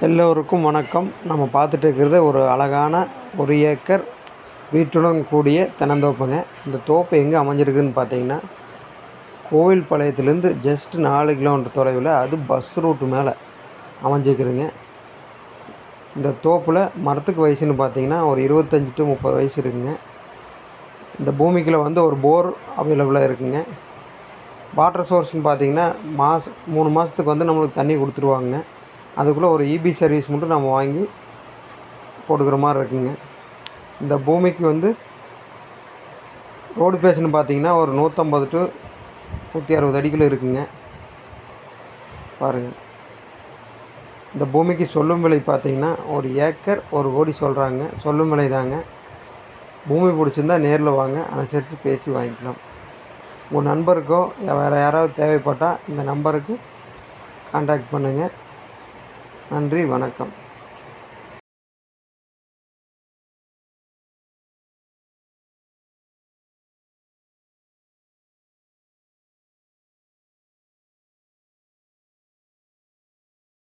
எல்லோருக்கும் வணக்கம். நம்ம பார்த்துட்டு இருக்கிறது ஒரு அழகான 1 ஏக்கர் வீட்டுடன் கூடிய தென்னந்தோப்புங்க. இந்த தோப்பு எங்கே அமைஞ்சிருக்குன்னு பார்த்தீங்கன்னா, கோவில்பாளையத்துலேருந்து ஜஸ்ட் 4 கிலோமீட்டர் தொலைவில், அது பஸ் ரூட்டு மேலே அமைஞ்சிருக்குதுங்க. இந்த தோப்பில் மரத்துக்கு வயசுன்னு பார்த்தீங்கன்னா ஒரு 25 to 30 வயசு இருக்குங்க. இந்த பூமிக்குள்ளே வந்து ஒரு போர் அவைலபிளாக இருக்குங்க. வாட்டர் சோர்ஸ்னு பார்த்தீங்கன்னா 3 மாதத்துக்கு வந்து நம்மளுக்கு தண்ணி கொடுத்துருவாங்க. அதுக்குள்ளே ஒரு இபி சர்வீஸ் மட்டும் நம்ம வாங்கி போட்டுக்கிற மாதிரி இருக்குங்க. இந்த பூமிக்கு வந்து ரோடு பேஸ்னு பார்த்தீங்கன்னா ஒரு 150 to 160 அடிக்குள்ளே இருக்குங்க. பாருங்கள், இந்த பூமிக்கு சொல்லும் விலை பார்த்தீங்கன்னா 1 ஏக்கர் 1 கோடி சொல்கிறாங்க. சொல்லும் விலை தாங்க. பூமி பிடிச்சிருந்தா நேரில் வாங்க, அனுசரித்து பேசி வாங்கிக்கலாம். உங்கள் நண்பருக்கோ வேறு யாராவது தேவைப்பட்டால் இந்த நம்பருக்கு கான்டாக்ட் பண்ணுங்கள். நன்றி, வணக்கம்.